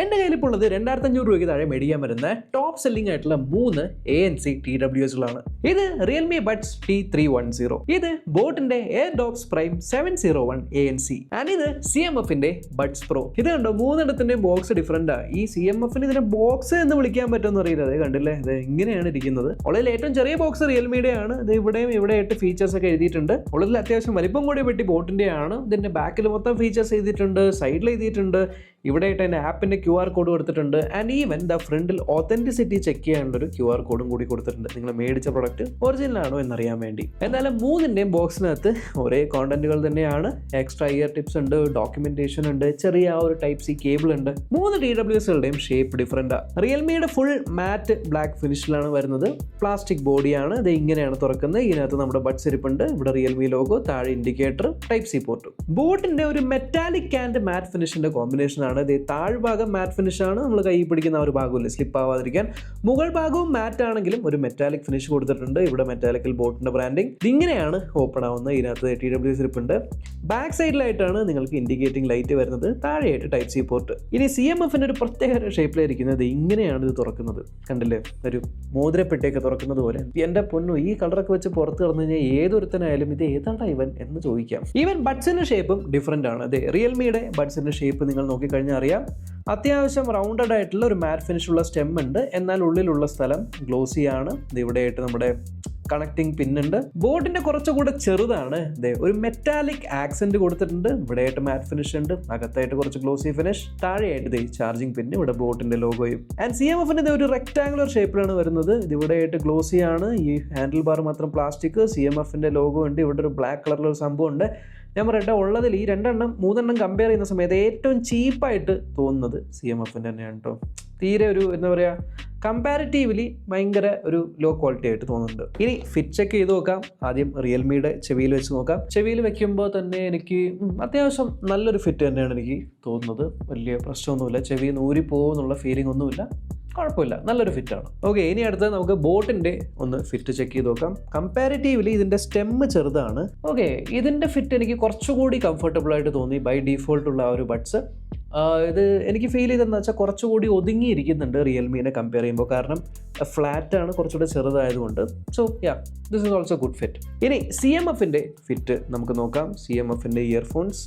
എൻ്റെ കയ്യിലിപ്പോൾ ഉള്ളത് 2500 രൂപയ്ക്ക് താഴെ മേടിക്കാൻ വരുന്ന ടോപ്പ് സെല്ലിംഗ് ആയിട്ടുള്ള 3 ANC TWSകളാണ്. ഇത് റിയൽമി ബഡ്സ് T310, ഇത് ബോട്ടിന്റെ എയർഡോഗ്സ് പ്രൈം 701 ANC, ആൻഡ് ഇത് CMFന്റെ ബഡ്സ് പ്രോ. ഇത് കണ്ടോ, മൂന്നെണ്ണത്തിന്റെ ബോക്സ് ഡിഫറൻറ്റാ. ഈ CMFന് ഇതിനെ ബോക്സ് എന്ന് വിളിക്കാൻ പറ്റുമെന്ന് അറിയില്ല. അത് കണ്ടില്ലേ, ഇത് ഇങ്ങനെയാണ് ഇരിക്കുന്നത്. ഉള്ളതിൽ ഏറ്റവും ചെറിയ ബോക്സ് റിയൽമിയുടെ ആണ്. ഇത് ഇവിടെയും ഇവിടെയായിട്ട് ഫീച്ചേഴ്സ് ഒക്കെ എഴുതിയിട്ടുണ്ട്. ഉള്ളതിൽ അത്യാവശ്യം വലിപ്പം കൂടിയ പെട്ടി ബോട്ടിന്റെ ആണ്. ഇതിന്റെ ബാക്കിൽ മൊത്തം ഫീച്ചേഴ്സ് എഴുതിയിട്ടുണ്ട്, സൈഡിൽ എഴുതിയിട്ടുണ്ട്, ഇവിടെയായിട്ട് അതിൻ്റെ ആപ്പിൻ്റെ QR കോഡ് കൊടുത്തിട്ടുണ്ട്. ആൻഡ് ഈവൻ ദ ഫ്രണ്ടിൽ ഓത്തൻറ്റിസിറ്റി ചെക്ക് ചെയ്യാനുള്ളൊരു QR കോഡും കൂടി കൊടുത്തിട്ടുണ്ട്, നിങ്ങൾ മേടിച്ച പ്രൊഡക്റ്റ് ഒറിജിനൽ ആണോ എന്നറിയാൻ വേണ്ടി. എന്തായാലും മൂന്നിൻ്റെയും ബോക്സിനകത്ത് ഒരേ കോണ്ടന്റുകൾ തന്നെയാണ്. എക്സ്ട്രാ ഇയർ ടിപ്സ് ഉണ്ട്, ഡോക്യുമെന്റേഷൻ ഉണ്ട്, ചെറിയ ഒരു ടൈപ്പ് സി കേബിൾ ഉണ്ട്. 3 TWSകളുടെയും ഷേപ്പ് ഡിഫറൻറ്റാണ്. റിയൽമിയുടെ ഫുൾ മാറ്റ് ബ്ലാക്ക് ഫിനിഷിലാണ് വരുന്നത്. പ്ലാസ്റ്റിക് ബോഡിയാണ്. ഇത് ഇങ്ങനെയാണ് തുറക്കുന്നത്. ഇതിനകത്ത് നമ്മുടെ ബഡ്സ് ഇരിപ്പുണ്ട്. ഇവിടെ റിയൽമി ലോഗോ, താഴെ ഇൻഡിക്കേറ്റർ, ടൈപ്പ് സി പോർട്ട്. ബോട്ടിന്റെ ഒരു മെറ്റാലിക് ആൻഡ് മാറ്റ് ഫിനിഷിന്റെ കോമ്പിനേഷൻ ആണ്. താഴ്ഭാഗം മാറ്റ് ഫിനിഷ് ആണ്, നമ്മൾ കൈ പിടിക്കുന്ന ഒരു ഭാഗമില്ല സ്ലിപ്പ് ആവാതിരിക്കാൻ. മുകൾ ഭാഗവും മാറ്റ് ആണെങ്കിലും ഒരു മെറ്റാലിക് ഫിനിഷ് കൊടുത്തിട്ടുണ്ട്. ഇവിടെ മെറ്റാലിക്കൽ ബോട്ടിന്റെ ബ്രാൻഡിങ്. ഇതിങ്ങനെയാണ് ഓപ്പൺ ആവുന്നത്. ഇതിനകത്ത് TWS ഇരിപ്പുണ്ട്. ബാക്ക് സൈഡിലായിട്ടാണ് നിങ്ങൾക്ക് ഇൻഡിക്കേറ്റിംഗ് ലൈറ്റ് വരുന്നത്. താഴെയായിട്ട് ടൈപ്പ് സി പോർട്ട്. ഇനി CMFന്റെ ഒരു പ്രത്യേക ഷേപ്പിലായിരിക്കുന്നത്. ഇങ്ങനെയാണ് ഇത് തുറക്കുന്നത്. കണ്ടില്ലേ, ഒരു മോതിരപ്പെട്ടിയൊക്കെ തുറക്കുന്നത് പോലെ. എന്റെ പൊന്നു, ഈ കളറൊക്കെ വെച്ച് പുറത്ത് കിടന്നു കഴിഞ്ഞാൽ ഏതൊരുത്തനായാലും ഇത് ഏതാണ്ടാ ഇവൻ എന്ന് ചോദിക്കാം. ഈവൻ ബഡ്സിന്റെ ഷേപ്പും ഡിഫറെന്റ് ആണ്. അതെ, റിയൽമിയുടെ ബഡ്സിന്റെ ഷേപ്പ് നിങ്ങൾ നോക്കിക്കഴിഞ്ഞാൽ അറിയാം. അത്യാവശ്യം റൗണ്ടഡ് ആയിട്ടുള്ള ഒരു മാറ്റ് ഫിനിഷ് ഉള്ള സ്റ്റെം ഉണ്ട്, എന്നാൽ ഉള്ളിലുള്ള സ്ഥലം ഗ്ലോസി ആണ്. ഇവിടെയായിട്ട് നമ്മുടെ കണക്റ്റിംഗ് പിന്നുണ്ട്. ബോർഡിന്റെ കുറച്ചുകൂടെ ചെറുതാണ്. ഒരു മെറ്റാലിക് ആക്സെന്റ് കൊടുത്തിട്ടുണ്ട്. ഇവിടെയായിട്ട് മാറ്റ് ഫിനിഷ് ഉണ്ട്, അകത്തായിട്ട് കുറച്ച് ഗ്ലോസി ഫിനിഷ്, താഴെയായിട്ട് ചാർജിങ് പിന്ന്, ഇവിടെ ബോട്ടിന്റെ ലോഗോയും. ആൻഡ് CMFന്റെ ഒരു റെക്ടാങ്കുലർ ഷേപ്പിലാണ് വരുന്നത്. ഇത് ഇവിടെയായിട്ട് ഗ്ലോസി ആണ്. ഈ ഹാൻഡിൽ ബാർ മാത്രം പ്ലാസ്റ്റിക്. CMFന്റെ ലോഗോ ഉണ്ട്. ഇവിടെ ഒരു ബ്ലാക്ക് കളറിലൊരു സംഭവം ഉണ്ട്. ഞാൻ പറയട്ടെ, ഉള്ളതിൽ ഈ 2-3 കമ്പയർ ചെയ്യുന്ന സമയത്ത് ഏറ്റവും ചീപ്പായിട്ട് തോന്നുന്നത് CMFന്റെ തന്നെയാണ് കേട്ടോ. തീരെ ഒരു എന്താ പറയുക, കമ്പാരിറ്റീവ്ലി ഭയങ്കര ഒരു ലോ ക്വാളിറ്റി ആയിട്ട് തോന്നുന്നുണ്ട്. ഇനി ഫിറ്റ് ചെക്ക് ചെയ്ത് നോക്കാം. ആദ്യം റിയൽമിയുടെ ചെവിയിൽ വെച്ച് നോക്കാം. ചെവിയിൽ വെക്കുമ്പോൾ തന്നെ എനിക്ക് അത്യാവശ്യം നല്ലൊരു ഫിറ്റ് തന്നെയാണ് എനിക്ക് തോന്നുന്നത്. വലിയ പ്രശ്നമൊന്നുമില്ല, ചെവി ഊരി പോകുന്നുള്ള ഫീലിംഗ് ഒന്നുമില്ല, കുഴപ്പമില്ല, നല്ലൊരു ഫിറ്റാണ്. ഓക്കെ, ഇനി അടുത്തത് നമുക്ക് ബോട്ടിൻ്റെ ഒന്ന് ഫിറ്റ് ചെക്ക് ചെയ്ത് നോക്കാം. കമ്പാരിറ്റീവ്ലി ഇതിൻ്റെ സ്റ്റെമ്മ് ചെറുതാണ്. ഓക്കെ, ഇതിൻ്റെ ഫിറ്റ് എനിക്ക് കുറച്ചുകൂടി കംഫർട്ടബിൾ ആയിട്ട് തോന്നി ബൈ ഡീഫോൾട്ട് ഉള്ള ആ ഒരു ബഡ്സ്. ഇത് എനിക്ക് ഫീൽ ചെയ്തതെന്ന് വെച്ചാൽ കുറച്ചുകൂടി ഒതുങ്ങിയിരിക്കുന്നുണ്ട് റിയൽമീനെ കമ്പയർ ചെയ്യുമ്പോൾ. കാരണം ഫ്ലാറ്റാണ്, കുറച്ചുകൂടി ചെറുതായതുകൊണ്ട്. So this is also good fit. ഇനി CMFന്റെ ഫിറ്റ് നമുക്ക് നോക്കാം. CMFന്റെ ഇയർഫോൺസ്.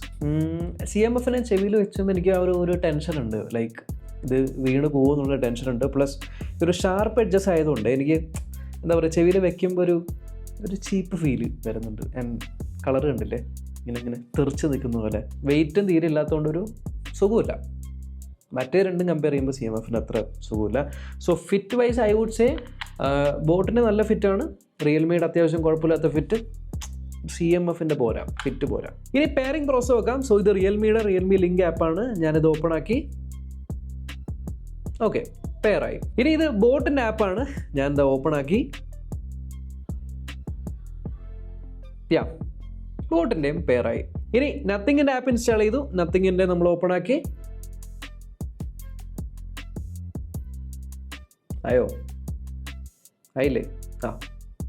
CMFനെ ചെവിയിൽ വെച്ചുമ്പോൾ എനിക്ക് ആ ഒരു ടെൻഷൻ ഉണ്ട്, ലൈക്ക് ഇത് വീണ് പോകുമെന്നുള്ള ടെൻഷനുണ്ട്. പ്ലസ് ഒരു ഷാർപ്പ് എഡ്ജസ് ആയതുകൊണ്ട് എനിക്ക് എന്താ പറയുക, ചെവിയിൽ വെക്കുമ്പോൾ ഒരു ചീപ്പ് ഫീൽ വരുന്നുണ്ട്. ആൻഡ് കളർ കണ്ടില്ലേ, ഇങ്ങനെ തെറിച്ച് നിൽക്കുന്ന പോലെ. വെയിറ്റും തീരെ ഇല്ലാത്തതുകൊണ്ടൊരു സുഖമില്ല. മറ്റേ രണ്ടും കമ്പയർ ചെയ്യുമ്പോൾ CMFന് അത്ര സുഖമില്ല. So fit wise I would say ബോട്ടിൻ്റെ നല്ല ഫിറ്റാണ്. റിയൽമിയുടെ അത്യാവശ്യം കുഴപ്പമില്ലാത്ത ഫിറ്റ്. CMFന്റെ പോരാ, ഫിറ്റ് പോരാ. ഇനി പെയറിംഗ് പ്രോസസ് നോക്കാം. സോ ഇത് റിയൽമി ലിങ്ക് ആപ്പാണ്. ഞാനിത് ഓപ്പൺ ആക്കി. ഓക്കെ, പെയറായി. ഇനി ഇത് ബോട്ടിൻ്റെ ആപ്പാണ്. ഞാൻ എന്താ ഓപ്പൺ ആക്കി. ബോട്ടിൻ്റെയും പെയറായി. ഇനി നത്തിങ്ങിൻ്റെ ആപ്പ് ഇൻസ്റ്റാൾ ചെയ്തു. നത്തിങ്ങിൻ്റെ നമ്മൾ ഓപ്പൺ ആക്കി. ആയില്ലേ?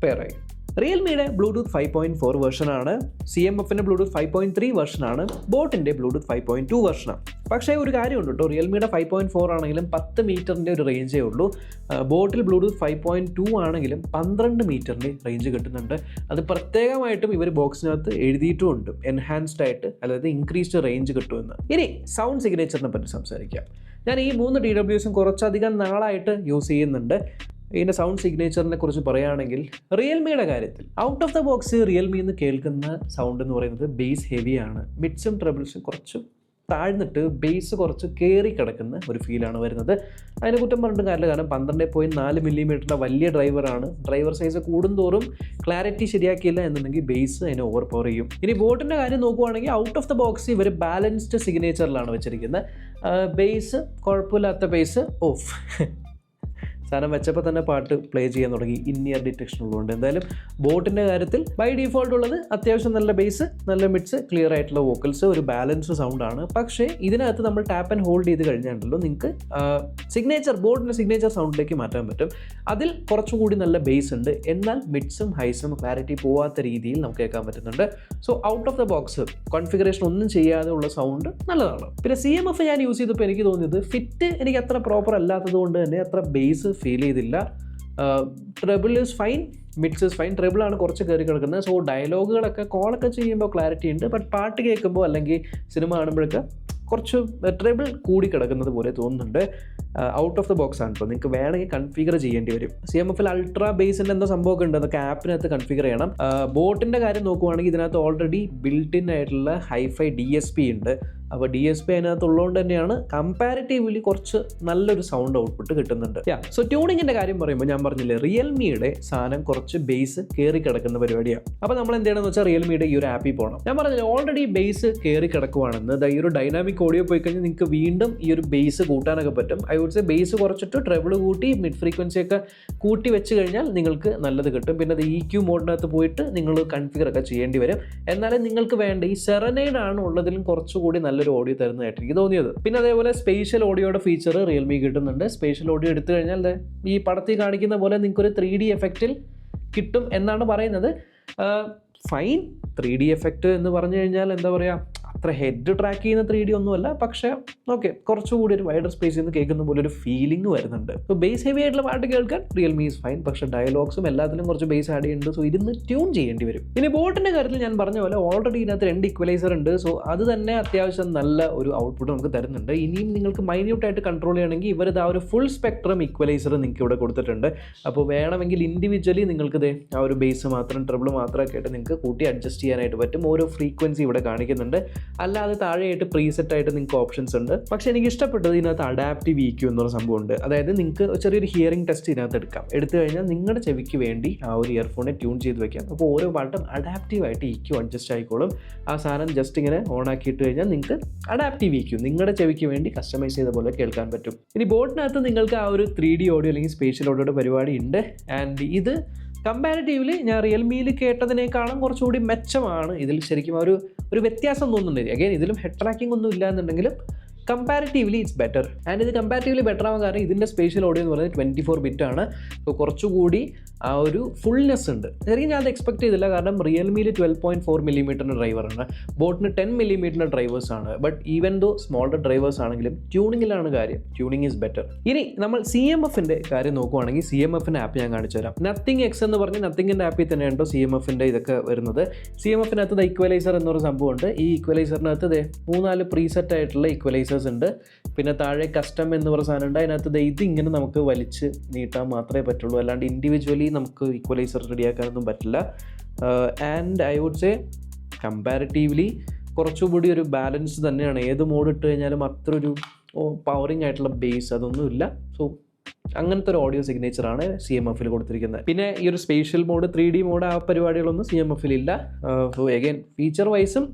പെയറായി. റിയൽമിയുടെ ബ്ലൂടൂത്ത് 5.4 വെർഷനാണ്. CMFന്റെ ബ്ലൂടൂത്ത് 5.3 വെർഷനാണ്. ബോട്ടിൻ്റെ ബ്ലൂടൂത്ത് 5.2 വെർഷനാണ്. പക്ഷേ ഒരു കാര്യമുണ്ട് കേട്ടോ, റിയൽമിയുടെ 5.4 ആണെങ്കിലും 10 മീറ്ററിൻ്റെ ഒരു റേഞ്ചേ ഉള്ളൂ. ബോട്ടിൽ ബ്ലൂടൂത്ത് 5.2 ആണെങ്കിലും 12 മീറ്ററിൻ്റെ റേഞ്ച് കിട്ടുന്നുണ്ട്. അത് പ്രത്യേകമായിട്ടും ഇവർ ബോക്സിനകത്ത് എഴുതിയിട്ടുമുണ്ട്, എൻഹാൻസ്ഡ് ആയിട്ട്, അതായത് ഇൻക്രീസ്ഡ് റേഞ്ച് കിട്ടുമെന്ന്. ഇനി സൗണ്ട് സിഗ്നേച്ചറിനെ പറ്റി സംസാരിക്കാം. ഞാൻ ഈ 3 TWSും കുറച്ചധികം നാളായിട്ട് യൂസ് ചെയ്യുന്നുണ്ട്. ഇതിൻ്റെ സൗണ്ട് സിഗ്നേച്ചറിനെ കുറിച്ച് പറയുകയാണെങ്കിൽ റിയൽമിയുടെ കാര്യത്തിൽ ഔട്ട് ഓഫ് ദ ബോക്സ് റിയൽമിന്ന് കേൾക്കുന്ന സൗണ്ട് എന്ന് പറയുന്നത് ബേസ് ഹെവിയാണ്. മിഡ്സും ട്രബിൾസും കുറച്ച് താഴ്ന്നിട്ട് ബേസ് കുറച്ച് കയറി കിടക്കുന്ന ഒരു ഫീലാണ് വരുന്നത്. അതിനെ കുറ്റം പറഞ്ഞിട്ട് കാര്യമില്ല, കാരണം 12.4 മില്ലിമീറ്ററിൻ്റെ വലിയ ഡ്രൈവറാണ്. ഡ്രൈവർ സൈസ് കൂടുന്തോറും ക്ലാരിറ്റി ശരിയാക്കിയില്ല എന്നുണ്ടെങ്കിൽ ബേസ് അതിനെ ഓവർ പവർ ചെയ്യും. ഇനി ബോട്ടിൻ്റെ കാര്യം നോക്കുവാണെങ്കിൽ ഔട്ട് ഓഫ് ദ ബോക്സ് ഇവർ ബാലൻസ്ഡ് സിഗ്നേച്ചറിലാണ് വെച്ചിരിക്കുന്നത്. ബേസ് കുഴപ്പമില്ലാത്ത ബേസ് ഓഫ്, സാധനം വെച്ചപ്പോൾ തന്നെ പാട്ട് പ്ലേ ചെയ്യാൻ തുടങ്ങി, ഇൻ-ഇയർ ഡിറ്റക്ഷൻ ഉള്ളതുകൊണ്ട്. എന്തായാലും ബോട്ടിൻ്റെ കാര്യത്തിൽ ബൈ ഡീഫോൾട്ട് ഉള്ളത് അത്യാവശ്യം നല്ല ബേസ്, നല്ല മിഡ്സ്, ക്ലിയർ ആയിട്ടുള്ള വോക്കൽസ്, ഒരു ബാലൻസ് സൗണ്ടാണ്. പക്ഷേ ഇതിനകത്ത് നമ്മൾ ടാപ്പ് ആൻഡ് ഹോൾഡ് ചെയ്ത് കഴിഞ്ഞാണല്ലോ നിങ്ങൾക്ക് ബോട്ടിൻ്റെ സിഗ്നേച്ചർ സൗണ്ടിലേക്ക് മാറ്റാൻ പറ്റും. അതിൽ കുറച്ചുകൂടി നല്ല ബേസ് ഉണ്ട്, എന്നാൽ മിഡ്സും ഹൈസും ക്ലാരിറ്റി പോവാത്ത രീതിയിൽ നമുക്ക് കേൾക്കാൻ പറ്റുന്നുണ്ട്. So out of the box configuration ഒന്നും ചെയ്യാതെ ഉള്ള സൗണ്ട് നല്ലതാണ്. പിന്നെ CMF ഞാൻ യൂസ് ചെയ്തപ്പോൾ എനിക്ക് തോന്നിയത് ഫിറ്റ് എനിക്ക് അത്ര പ്രോപ്പർ അല്ലാത്തത് കൊണ്ട് തന്നെ അത്ര ബേസ് ഫീൽ ചെയ്തില്ല. Treble is fine, mids is fine. ട്രെബിളാണ് കുറച്ച് കയറി കിടക്കുന്നത്. സോ ഡയലോഗുകളൊക്കെ കോളൊക്കെ ചെയ്യുമ്പോൾ ക്ലാരിറ്റി ഉണ്ട്, ബട്ട് പാട്ട് കേൾക്കുമ്പോൾ അല്ലെങ്കിൽ സിനിമ കാണുമ്പോഴൊക്കെ കുറച്ച് ട്രെബിൾ കൂടി കിടക്കുന്നത് പോലെ തോന്നുന്നുണ്ട്. ഔട്ട് ഓഫ് ദ ബോക്സ് ആണ്. ഇപ്പോൾ നിങ്ങൾക്ക് വേണമെങ്കിൽ കൺഫിഗർ ചെയ്യേണ്ടി വരും. CMF അൾട്രാ ബേസിൻ്റെ എന്തോ സംഭവമൊക്കെ ഉണ്ട്, അതൊക്കെ ആപ്പിനകത്ത് കൺഫിഗർ ചെയ്യണം. ബോട്ടിൻ്റെ കാര്യം നോക്കുവാണെങ്കിൽ ഇതിനകത്ത് ഓൾറെഡി ബിൽറ്റ് ഇൻ ആയിട്ടുള്ള ഹൈഫൈ DSP ഉണ്ട്. അപ്പോൾ DSP അതിനകത്ത് ഉള്ളതുകൊണ്ട് തന്നെയാണ് കമ്പാരിറ്റീവ്ലി കുറച്ച് നല്ലൊരു സൗണ്ട് ഔട്ട്പുട്ട് കിട്ടുന്നുണ്ട്. സോ ട്യൂണിങ്ങിൻ്റെ കാര്യം പറയുമ്പോൾ ഞാൻ പറഞ്ഞില്ലേ, റിയൽമിയുടെ സാധനം കുറച്ച് ബേസ് കയറി കിടക്കുന്ന പരിപാടിയാണ്. അപ്പോൾ നമ്മൾ എന്ത് ചെയ്യണമെന്ന് വെച്ചാൽ റിയൽമിയുടെ ഈ ഒരു ആപ്പിൽ പോകണം. ഞാൻ പറഞ്ഞില്ലേ ഓൾറെഡി ബേസ് കയറി കിടക്കുവാണെന്ന്. ഈ ഒരു ഡൈനാമിക് ഓഡിയോ പോയി കഴിഞ്ഞാൽ നിങ്ങൾക്ക് വീണ്ടും ഈ ഒരു ബേസ് കൂട്ടാനൊക്കെ പറ്റും. ഐ വുഡ് സേ ബേസ് കുറച്ചിട്ട് ട്രെബിൾ കൂട്ടി മിഡ് ഫ്രീക്വൻസി ഒക്കെ കൂട്ടി വെച്ച് കഴിഞ്ഞാൽ നിങ്ങൾക്ക് നല്ലത് കിട്ടും. പിന്നെ അത് EQ മോഡിനകത്ത് പോയിട്ട് നിങ്ങൾ കൺഫിഗർ ഒക്കെ ചെയ്യേണ്ടി വരും. എന്നാലും നിങ്ങൾക്ക് വേണ്ട ഈ സെറനൈഡ് ആണ് ഉള്ളതിലും കുറച്ചുകൂടി നല്ലൊരു ഓഡിയോ തരുന്നതായിട്ട് എനിക്ക് തോന്നിയത്. പിന്നെ അതേപോലെ സ്പേഷ്യൽ ഓഡിയോയുടെ ഫീച്ചർ റിയൽമി കിട്ടുന്നുണ്ട്. സ്പേഷ്യൽ ഓഡിയോ എടുത്തു കഴിഞ്ഞാൽ ഈ പടത്തിൽ കാണിക്കുന്ന പോലെ നിങ്ങൾക്കൊരു 3D എഫക്റ്റിൽ കിട്ടും എന്നാണ് പറയുന്നത്. ഫൈൻ, 3D എഫക്റ്റ് എന്ന് പറഞ്ഞു കഴിഞ്ഞാൽ എന്താ പറയുക, അത്ര ഹെഡ് ട്രാക്ക് ചെയ്യുന്ന 3D ഒന്നുമല്ല, പക്ഷേ ഓക്കെ കുറച്ചുകൂടി ഒരു വൈഡർ സ്പേസിൽ നിന്ന് കേൾക്കുന്ന പോലെ ഒരു ഫീലിംഗ് വരുന്നുണ്ട്. സോ ബേസ് ഹെവി ആയിട്ടുള്ള പാട്ട് കേൾക്കാൻ റിയൽമി ഈസ് ഫൈൻ, പക്ഷേ ഡയലോഗ്സും എല്ലാത്തിലും കുറച്ച് ബേസ് ആഡ് ചെയ്യുന്നുണ്ട്. സോ ഇരുന്ന് ട്യൂൺ ചെയ്യേണ്ടി വരും. ഇനി ബോട്ടിൻ്റെ കാര്യത്തിൽ ഞാൻ പറഞ്ഞ പോലെ ഓൾറെഡി ഇതിനകത്ത് 2 ഇക്വലൈസർ ഉണ്ട്. സോ അത് തന്നെ അത്യാവശ്യം നല്ല ഒരു ഔട്ട്പുട്ട് നമുക്ക് തരുന്നുണ്ട്. ഇനിയും നിങ്ങൾക്ക് മൈന്യൂട്ടായിട്ട് കൺട്രോൾ ചെയ്യണമെങ്കിൽ ഇവരിത് ആ ഒരു ഫുൾ സ്പെക്ട്രം ഇക്വലൈസർ നിങ്ങൾക്ക് ഇവിടെ കൊടുത്തിട്ടുണ്ട്. അപ്പോൾ വേണമെങ്കിൽ ഇൻഡിവിജ്വലി നിങ്ങൾക്ക് ആ ഒരു ബേസ് മാത്രം ട്രിബിൾ മാത്രമൊക്കെ ആയിട്ട് നിങ്ങൾക്ക് കൂട്ടി അഡ്ജസ്റ്റ് ചെയ്യാനായിട്ട് പറ്റും. ഓരോ ഫ്രീക്വൻസി ഇവിടെ കാണിക്കുന്നുണ്ട്. അല്ലാതെ താഴെയായിട്ട് പ്രീസെറ്റ് ആയിട്ട് നിങ്ങൾക്ക് ഓപ്ഷൻസ് ഉണ്ട്. പക്ഷേ എനിക്ക് ഇഷ്ടപ്പെട്ടത് ഇതിനകത്ത് അഡാപ്റ്റീവ് EQ എന്നൊരു സംഭവം ഉണ്ട്. അതായത് നിങ്ങൾക്ക് ചെറിയൊരു ഹിയറിംഗ് ടെസ്റ്റ് ഇതിനകത്ത് എടുത്തു കഴിഞ്ഞാൽ നിങ്ങളുടെ ചെവിക്ക് വേണ്ടി ആ ഒരു ഇയർഫോണെ ട്യൂൺ ചെയ്ത് വെക്കാം. അപ്പോൾ ഓരോ പാട്ടും അഡാപ്റ്റീവായിട്ട് EQ അഡ്ജസ്റ്റ് ആയിക്കോളും. ആ സാധനം ജസ്റ്റ് ഇങ്ങനെ ഓൺ ആക്കിയിട്ട് കഴിഞ്ഞാൽ നിങ്ങൾക്ക് അഡാപ്റ്റീവ് EQ നിങ്ങളുടെ ചെവിക്ക് വേണ്ടി കസ്റ്റമൈസ് ചെയ്ത പോലെ കേൾക്കാൻ പറ്റും. ഇനി ബോട്ടിനകത്ത് നിങ്ങൾക്ക് ആ ഒരു 3D ഓഡിയോ അല്ലെങ്കിൽ സ്പേഷ്യൽ ഓഡിയോയുടെ പരിപാടി ഉണ്ട്. ആൻഡ് ഇത് കമ്പാരിറ്റീവ്ലി ഞാൻ റിയൽമിയിൽ കേട്ടതിനേക്കാളും കുറച്ചുകൂടി മെച്ചമാണ്. ഇതിൽ ശരിക്കും ഒരു വ്യത്യാസം തോന്നുന്നുണ്ട്. അഗൈൻ ഇതിലും ഹെഡ് ട്രാക്കിംഗ് ഒന്നും ഇല്ല എന്നുണ്ടെങ്കിലും കമ്പാരിറ്റീവ്ലി ഇറ്റ്സ് ബെറ്റർ. ആൻഡ് ഇത് കമ്പാരിറ്റീവ്ലി ബെറ്റർ ആവാൻ കാരണം ഇതിൻ്റെ സ്പേഷ്യൽ ഓഡിയോ എന്ന് പറയുന്നത് 24 ബിറ്റ് ആണ്. സോ കുറച്ചുകൂടി ആ ഒരു ഫുൾനെസ് ഉണ്ട്. ശരിക്കും ഞാൻ അത് എക്സ്പെക്ട് ചെയ്തില്ല. കാരണം റിയൽമിയിൽ 12.4 മില്ലിമീറ്ററിൻ്റെ ഡ്രൈവറാണ്, ബോട്ടിന് 10 മില്ലിമീറ്ററിൻ്റെ ഡ്രൈവേഴ്സാണ്. But even though smaller drivers ആണെങ്കിലും ട്യൂണിങ്ങിലാണ് കാര്യം. Tuning is better. ഇനി നമ്മൾ CMFൻ്റെ കാര്യം നോക്കുവാണെങ്കിൽ CMFൻ്റെ ആപ്പ് ഞാൻ കാണിച്ചു തരാം. നത്തിങ് എക്സ് എന്ന് പറഞ്ഞ് നത്തിങ്ങിൻ്റെ ആപ്പിൽ തന്നെയുണ്ടോ CMFൻ്റെ ഇതൊക്കെ വരുന്നത്. CMFിനകത്ത് ഇക്വലൈസർ എന്നൊരു സംഭവമുണ്ട്. ഈ ഇക്വലൈസറിനകത്ത് 3-4 പ്രീസെറ്റ് ആയിട്ടുള്ള ഇക്വലൈസേഴ്സ് ഉണ്ട്. പിന്നെ താഴെ കസ്റ്റം എന്ന് പറഞ്ഞ സാധനം ഉണ്ട്. അതിനകത്ത് ഇതിങ്ങനെ നമുക്ക് വലിച്ച് നീട്ടാൻ മാത്രമേ പറ്റുള്ളൂ. അല്ലാണ്ട് ഇൻഡിവിജ്വലി നമുക്ക് ഈക്വലൈസർ റെഡിയാക്കാനൊന്നും പറ്റില്ല. And I would say comparatively കുറച്ചുകൂടി ഒരു ബാലൻസ് തന്നെയാണ്. ഏത് മോഡ് ഇട്ട് കഴിഞ്ഞാലും അത്ര ഒരു പവറിങ് ആയിട്ടുള്ള ബേസ് അതൊന്നുമില്ല. സോ അങ്ങനത്തെ ഒരു ഓഡിയോ സിഗ്നേച്ചറാണ് CMFിൽ കൊടുത്തിരിക്കുന്നത്. പിന്നെ ഈ ഒരു സ്പേഷ്യൽ മോഡ് 3D മോഡ് ആ പരിപാടികളൊന്നും CMFിൽ ഇല്ല. സോ അഗൈൻ ഫീച്ചർ വൈസും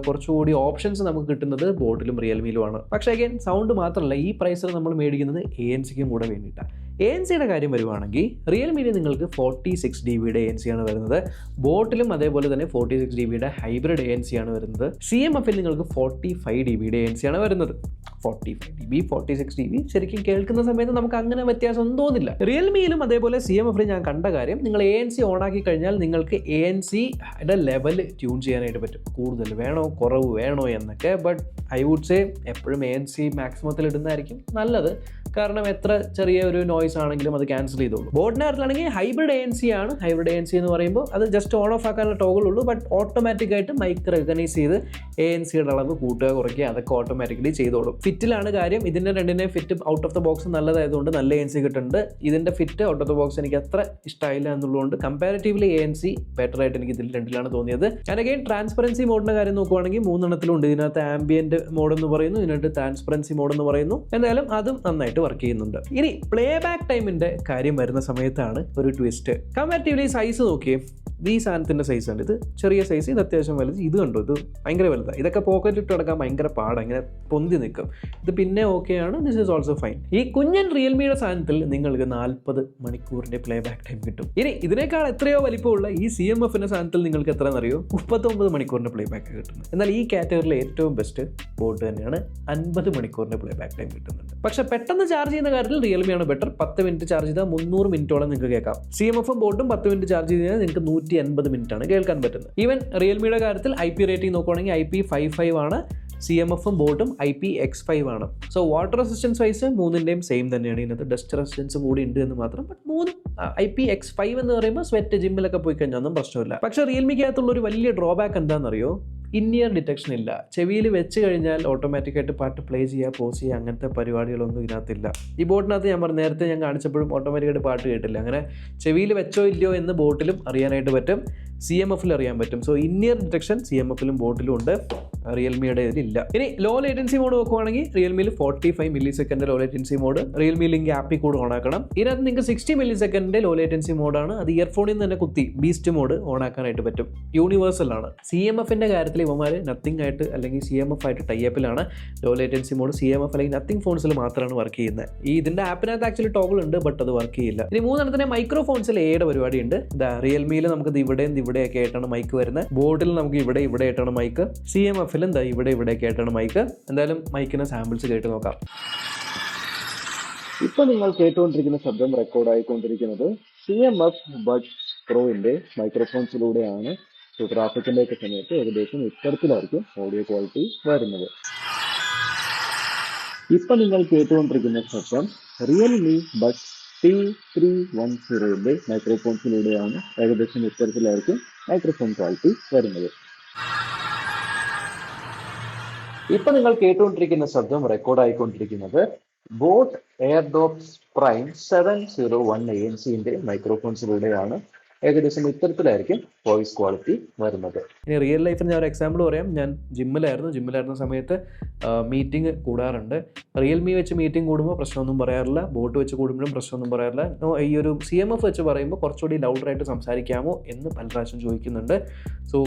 കുറച്ചുകൂടി ഓപ്ഷൻസ് നമുക്ക് കിട്ടുന്നത് ബോട്ടിലും റിയൽമിയിലുമാണ്. പക്ഷേ അഗൈൻ സൗണ്ട് മാത്രമല്ല, ഈ പ്രൈസിൽ നമ്മൾ മേടിക്കുന്നത് ANCക്കും കൂടെ വേണ്ടിയിട്ടാണ്. ANCയുടെ കാര്യം വരുവാണെങ്കിൽ റിയൽമിയിൽ നിങ്ങൾക്ക് 46 dBയുടെ ANC ആണ് വരുന്നത്. ബോട്ടിലും അതേപോലെ തന്നെ 46 dBയുടെ ഹൈബ്രിഡ് ANC ആണ് വരുന്നത്. CMFിൽ നിങ്ങൾക്ക് 45 dBയുടെ ANC ആണ് വരുന്നത്. 45 dB 46 dB ശരിക്കും കേൾക്കുന്ന സമയത്ത് നമുക്ക് അങ്ങനെ വ്യത്യാസമൊന്നും തോന്നില്ല. റിയൽമിയിലും അതേപോലെ CMFിലും ഞാൻ കണ്ട കാര്യം, നിങ്ങൾ ANC ഓൺ ആക്കി കഴിഞ്ഞാൽ നിങ്ങൾക്ക് ANCയുടെ ലെവൽ ട്യൂൺ ചെയ്യാനായിട്ട് പറ്റും. കൂടുതൽ വേണോ കുറവ് വേണോ എന്നൊക്കെ. ബട്ട് ഐ വുഡ് സേ എപ്പോഴും ANC മാക്സിമത്തിൽ ഇടുന്നതായിരിക്കും നല്ലത്. കാരണം എത്ര ചെറിയ ഒരു നോയ്സ് ആണെങ്കിലും അത് ക്യാൻസൽ ചെയ്തോളൂ. ബോട്ടിനകത്താണെങ്കിൽ ഹൈബ്രിഡ് ANC ആണ്. ഹൈബ്രിഡ് ANC എന്ന് പറയുമ്പോൾ അത് ജസ്റ്റ് ഓൺ ഓഫ് ആക്കാനുള്ള ടോഗിൾ ഉള്ളൂ. ബട്ട് ഓട്ടോമാറ്റിക്കായിട്ട് മൈക്ക് റെക്കഗ്നൈസ് ചെയ്ത് ANCയുടെ അളവ് കൂട്ടുക കുറയ്ക്കുക അതൊക്കെ ഓട്ടോമാറ്റിക്കലി ചെയ്തോളും. ഫിറ്റിലാണ് കാര്യം. ഇതിൻ്റെ രണ്ടിനെ fit out of the box നല്ലതായതുകൊണ്ട് നല്ല ANC കിട്ടുന്നുണ്ട്. ഇതിൻ്റെ fit out of the box എനിക്ക് അത്ര ഇഷ്ടമായില്ല എന്നുള്ളതുകൊണ്ട് കമ്പാരിറ്റീവ്ലി ANC ബെറ്റർ ആയിട്ട് എനിക്ക് ഇതിൽ രണ്ടിലാണ് തോന്നിയത്. ഞാൻ അഗൈൻ ട്രാൻസ്പെറൻസി മോഡിൻ്റെ കാര്യം നോക്കുവാണെങ്കിൽ 3 എണ്ണത്തിലുണ്ട്. ഇതിനകത്ത് ആംബിയന്റ് മോഡ് എന്ന് പറയുന്നു, ഇതിനകത്ത് ട്രാൻസ്പെറൻസി മോഡ് എന്ന് പറയുന്നു. എന്തായാലും അതും നന്നായിട്ട് വർക്ക് ചെയ്യുന്നുണ്ട്. ഇനി പ്ലേ ബാക്ക് ടൈമിന്റെ കാര്യം വരുന്ന സമയത്താണ് ഒരു ട്വിസ്റ്റ്. കമ്പാരിറ്റീവ്ലി സൈസ് നോക്കിയേ, ഈ സാധനത്തിൻ്റെ സൈസ് ഉണ്ട്, ഇത് ചെറിയ സൈസ്, ഇത് അത്യാവശ്യം വലുത്, ഇത് കണ്ടോ ഇത് ഭയങ്കര വലുതാണ്. ഇതൊക്കെ പോക്കറ്റ് ഇട്ട് കിടക്കാൻ ഭയങ്കര പാടാണ്, ഇങ്ങനെ പൊന്തി നിൽക്കും. ഇത് പിന്നെ ഓക്കെയാണ്, ദിസ് ഈസ് ഓൾസോ ഫൈൻ. ഈ കുഞ്ഞൻ റിയൽമിയുടെ സാധനത്തിൽ നിങ്ങൾക്ക് 40 മണിക്കൂറിൻ്റെ പ്ലേ ബാക്ക് ടൈം കിട്ടും. ഇനി ഇതിനേക്കാൾ എത്രയോ വലിപ്പമുള്ള ഈ CMFിൻ്റെ സാധനത്തിൽ നിങ്ങൾക്ക് എത്രയെന്നറിയോ? 39 മണിക്കൂറിൻ്റെ പ്ലേ ബാക്ക് കിട്ടുന്നത്. എന്നാൽ ഈ കാറ്റഗറിയിലെ ഏറ്റവും ബെസ്റ്റ് ബോട്ട് തന്നെയാണ്, 50 മണിക്കൂറിൻ്റെ പ്ലേ ബാക്ക് ടൈം കിട്ടുന്നുണ്ട്. പക്ഷെ പെട്ടെന്ന് ചാർജ് ചെയ്യുന്ന കാര്യത്തിൽ റിയൽമിയാണ് ബെറ്റർ. 10 മിനിറ്റ് ചാർജ് ചെയ്താൽ 300 മിനിറ്റോളം നിങ്ങൾക്ക് കേൾക്കാം. CMFും ബോട്ടും 10 മിനിറ്റ് ചാർജ് ചെയ്താൽ നിങ്ങൾക്ക് 180 മിനിറ്റാണ് കേൾക്കാൻ പറ്റുന്നത്. ഈവൻ റിയൽമിയുടെ കാര്യത്തിൽ IP റേറ്റിംഗ് നോക്കുകയാണെങ്കിൽ IP55 ആണ്, CMFും ബോട്ടും IPX5 ആണ്. സോ വാട്ടർ റെസിസ്റ്റൻസ് വൈസ് മൂന്നിൻ്റെയും സെയിം തന്നെയാണ്. ഇതിനകത്ത് ഡസ്റ്റ് റെസിസ്റ്റൻസും കൂടി ഉണ്ട് എന്ന് മാത്രം. ബട്ട് മൂന്നും IPX5 എന്ന് പറയുമ്പോൾ സ്വെറ്റ് ജിമ്മിലൊക്കെ പോയി കഴിഞ്ഞാൽ ഒന്നും പ്രശ്നമില്ല. പക്ഷേ റിയൽമിക്കകത്തുള്ള ഒരു വലിയ ഡ്രോബാക്ക് എന്താണെന്നറിയോ? ഇന്നിയർ ഡിറ്റക്ഷൻ ഇല്ല. ചെവിയിൽ വെച്ച് കഴിഞ്ഞാൽ ഓട്ടോമാറ്റിക്കായിട്ട് പാട്ട് പ്ലേ ചെയ്യുക, പോസ് ചെയ്യുക, അങ്ങനത്തെ പരിപാടികളൊന്നും ഇതിനകത്തില്ല. ഈ ബോട്ടിനകത്ത് ഞാൻ നേരത്തെ ഞാൻ കാണിച്ചപ്പോഴും ഓട്ടോമാറ്റിക്കായിട്ട് പാട്ട് കേട്ടില്ല. അങ്ങനെ ചെവിയിൽ വെച്ചോ ഇല്ലയോ എന്ന് ബോട്ടിലും അറിയാനായിട്ട് പറ്റും, CMFിൽ അറിയാൻ പറ്റും. സോ ഇന്നിയർ ഡിറ്റക്ഷൻ CMFിലും ബോട്ടിലും ഉണ്ട്, റിയൽമിയുടെ ഇതിലില്ല. ഇനി ലോ ലേറ്റൻസി മോഡ് നോക്കുവാണെങ്കിൽ റിയൽമിയിൽ 45 milli second low latency mode, Realme link ആപ്പിൽ കൂടെ ഓൺ ആക്കണം. ഇതിനകത്ത് നിങ്ങൾക്ക് 60 മില്ലി സെക്കൻഡിൻ്റെ ലോ ലേറ്റൻസി മോഡാണ്. അത് ഇയർഫോണിൽ നിന്ന് തന്നെ കുത്തി ബീസ്റ്റ് മോഡ് ഓൺ ആക്കാനായിട്ട് പറ്റും. യൂണിവേഴ്സൽ ആണ്. CMFിൻ്റെ കാര്യത്തിൽ ഇവന്മാർ നത്തിങ് ആയിട്ട് അല്ലെങ്കിൽ CMF ആയിട്ട് ടൈപ്പിലാണ്. ലോ ലേറ്റൻസി മോഡ് CMF അല്ലെങ്കിൽ നത്തിങ് ഫോൺസിൽ മാത്രമാണ് വർക്ക് ചെയ്യുന്നത്. ഇതിൻ്റെ ആപ്പിനകത്ത് ആക്ച്വലി ടോഗിൾ ഉണ്ട്, ബട്ട് അത് വർക്ക് ചെയ്യില്ല. ഇനി മൂന്നെണ്ണത്തിന് മൈക്രോഫോൺസിൽ എയുടെ പരിപാടി ഉണ്ട്. റിയൽമിയിൽ നമുക്ക് ഇവിടെയൊക്കെ ആയിട്ടാണ് മൈക്ക് വരുന്നത്. ബോർഡിൽ നമുക്ക് ഇവിടെ ആയിട്ടാണ് മൈക്ക്. CMFിലും ഇവിടെയൊക്കെ ആയിട്ടാണ് മൈക്ക്. എന്തായാലും മൈക്കിന് സാമ്പിൾസ് കേട്ട് നോക്കാം. ഇപ്പൊ നിങ്ങൾ കേട്ടുകൊണ്ടിരിക്കുന്ന ശബ്ദം റെക്കോർഡ് ആയിക്കൊണ്ടിരിക്കുന്നത് CMF ബഡ്സ് പ്രോന്റെ മൈക്രോഫോൺസിലൂടെയാണ്. ട്രാഫിക്കിന്റെ ഒക്കെ സമയത്ത് ഏകദേശം ഇത്തരത്തിലായിരിക്കും ഓഡിയോ ക്വാളിറ്റി വരുന്നത്. ഇപ്പൊ നിങ്ങൾ കേട്ടുകൊണ്ടിരിക്കുന്ന ശബ്ദം റിയൽമി ബഡ്സ് T310ന്റെ മൈക്രോഫോൺസിലൂടെയാണ്. ഏകദേശം ഇത്തരത്തിലായിരിക്കും മൈക്രോഫോൺ ക്വാളിറ്റി വരുന്നത്. ഇപ്പൊ നിങ്ങൾ കേട്ടുകൊണ്ടിരിക്കുന്ന ശബ്ദം റെക്കോർഡ് ആയിക്കൊണ്ടിരിക്കുന്നത് ബോട്ട് എയർഡോപ്സ് പ്രൈം 701 ANC മൈക്രോഫോൺസിലൂടെയാണ്. ഏകദേശം ഇത്തരത്തിലായിരിക്കും വോയിസ് ക്വാളിറ്റി വരുന്നത്. ഇനി റിയൽ ലൈഫിൽ ഞാൻ ഒരു എക്സാമ്പിൾ പറയാം. ഞാൻ ജിമ്മിലായിരുന്ന സമയത്ത് മീറ്റിംഗ് കൂടാറുണ്ട്. റിയൽമി വെച്ച് മീറ്റിംഗ് കൂടുമ്പോൾ പ്രശ്നമൊന്നും പറയാറില്ല, ബോട്ട് വെച്ച് കൂടുമ്പോഴും പ്രശ്നമൊന്നും പറയാറില്ല. ഈ ഒരു CMF വെച്ച് പറയുമ്പോൾ കുറച്ചുകൂടി ലൗഡറായിട്ട് സംസാരിക്കാമോ എന്ന് പല പ്രാവശ്യം ചോദിക്കുന്നുണ്ട്. സോ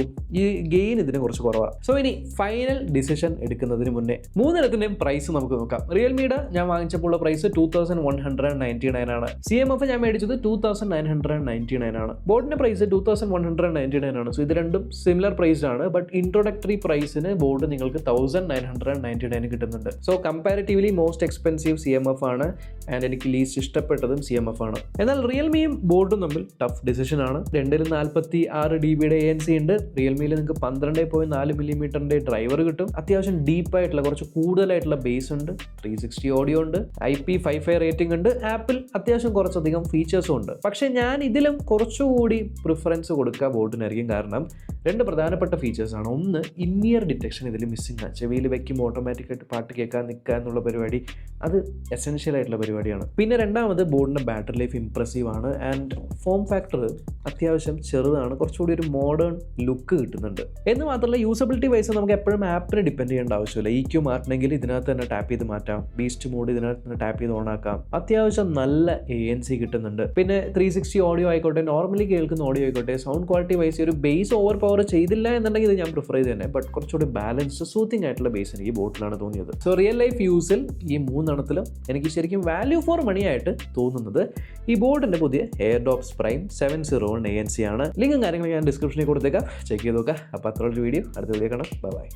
ഈ ഗെയിൻ ഇതിന് കുറച്ച് കുറവാണ്. സോ ഇനി ഫൈനൽ ഡിസിഷൻ എടുക്കുന്നതിന് മുന്നേ മൂന്നിടത്തിൻ്റെയും പ്രൈസ് നമുക്ക് നോക്കാം. റിയൽമിയുടെ ഞാൻ വാങ്ങിച്ചപ്പോൾ ഉള്ള പ്രൈസ് 2199 ആണ്. CMF ഞാൻ മേടിച്ചത് 2999 ആണ്. ബോട്ടിന്റെ പ്രൈസ് 2199 ആണ്. സോ ഇത് രണ്ടും സിമിലർ പ്രൈസ് ആണ്. ബട്ട് ഇൻട്രോഡക്ടറി പ്രൈസിന് ബോട്ട് നിങ്ങൾക്ക് 1999 കിട്ടുന്നുണ്ട്. So comparatively most expensive CMF ആണ്. ആൻഡ് എനിക്ക് ലീസ്റ്റ് ഇഷ്ടപ്പെട്ടതും CMF ആണ്. എന്നാൽ റിയൽമിയും ബോട്ടും തമ്മിൽ ടഫ് ഡിസിഷൻ ആണ്. 246 dB ANC ഉണ്ട്. റിയൽമിയിൽ നിങ്ങൾക്ക് 12.4 mm ഡ്രൈവർ കിട്ടും. അത്യാവശ്യം ഡീപ്പായിട്ടുള്ള കുറച്ച് കൂടുതലായിട്ടുള്ള ബേസ് ഉണ്ട്. 360 ഓഡിയോ ഉണ്ട്. IP55 റേറ്റിംഗ് ഉണ്ട്. ആപ്പിൾ അത്യാവശ്യം കുറച്ചധികം ഫീച്ചേഴ്സും ഉണ്ട്. പക്ഷേ ഞാൻ ഇതിലും കുറച്ചുകൂടി പ്രിഫറൻസ് കൊടുക്കുക ബോട്ടിനായിരിക്കും. കാരണം രണ്ട് പ്രധാനപ്പെട്ട ഫീച്ചേഴ്സാണ്. ഒന്ന്, ഇന്നിയർ ഡിറ്റക്ഷൻ ഇതിൽ മിസ്സിംഗ് ആണ്. ചെവിയിൽ വെക്കുമ്പോൾ ഓട്ടോമാറ്റിക്കായിട്ട് പാട്ട് കേൾക്കാൻ നിൽക്കുക എന്നുള്ള പരിപാടി അത് എസെൻഷ്യൽ ആയിട്ടുള്ള പരിപാടിയാണ്. പിന്നെ രണ്ടാമത് ബോർഡിൻ്റെ ബാറ്ററി ലൈഫ് ഇംപ്രസീവ് ആണ്. ആൻഡ് ഫോം ഫാക്ടർ അത്യാവശ്യം ചെറുതാണ്. കുറച്ചുകൂടി ഒരു മോഡേൺ ലുക്ക് കിട്ടുന്നുണ്ട്. എന്ന് മാത്രമല്ല യൂസബിലിറ്റി വൈസ് നമുക്ക് എപ്പോഴും ആപ്പിനെ ഡിപ്പെൻഡ് ചെയ്യേണ്ട ആവശ്യമില്ല. EQ മാറ്റണമെങ്കിൽ ഇതിനകത്ത് തന്നെ ടാപ്പ് ചെയ്ത് മാറ്റാം. ബീസ്റ്റ് മോഡ് ഇതിനകത്ത് തന്നെ ടാപ്പ് ചെയ്ത് ഓണാക്കാം. അത്യാവശ്യം നല്ല ANC കിട്ടുന്നുണ്ട്. പിന്നെ 360 ഓഡിയോ ആയിക്കോട്ടെ, നോർമലി കേൾക്കുന്ന ഓഡിയോ ആയിക്കോട്ടെ, സൗണ്ട് ക്വാളിറ്റി വൈസ് ഒരു ബേസ് ഓവർ പവർ ചെയ്തില്ല എന്നുണ്ടെങ്കിൽ ഇത് ഞാൻ പ്രിഫർ ചെയ്ത് തന്നെ. ബട്ട് കുറച്ചുകൂടി ബാലൻസ്ഡ് സൂത്തിങ് ആയിട്ടുള്ള ബേസ് എനിക്ക് ബോട്ടിലാണ് തോന്നിയത്. സോ റിയൽ ലൈഫ് യൂസിൽ ഈ മൂന്നെണ്ണത്തിലും എനിക്ക് ശരിക്കും വാല്യൂ ഫോർ മണി ആയിട്ട് തോന്നുന്നത് ഈ ബോട്ടിന്റെ പുതിയ എയർഡോപ്സ് പ്രൈം 701 ANC ആണ്. ലിങ്കും കാര്യങ്ങളും ഞാൻ ഡിസ്ക്രിപ്ഷനിൽ കൊടുത്തേക്കാം, ചെക്ക് ചെയ്ത് നോക്കാം. അപ്പോൾ അത്രയുള്ള വീഡിയോ അടുത്ത വീഡിയോ കാണാം. ബൈ.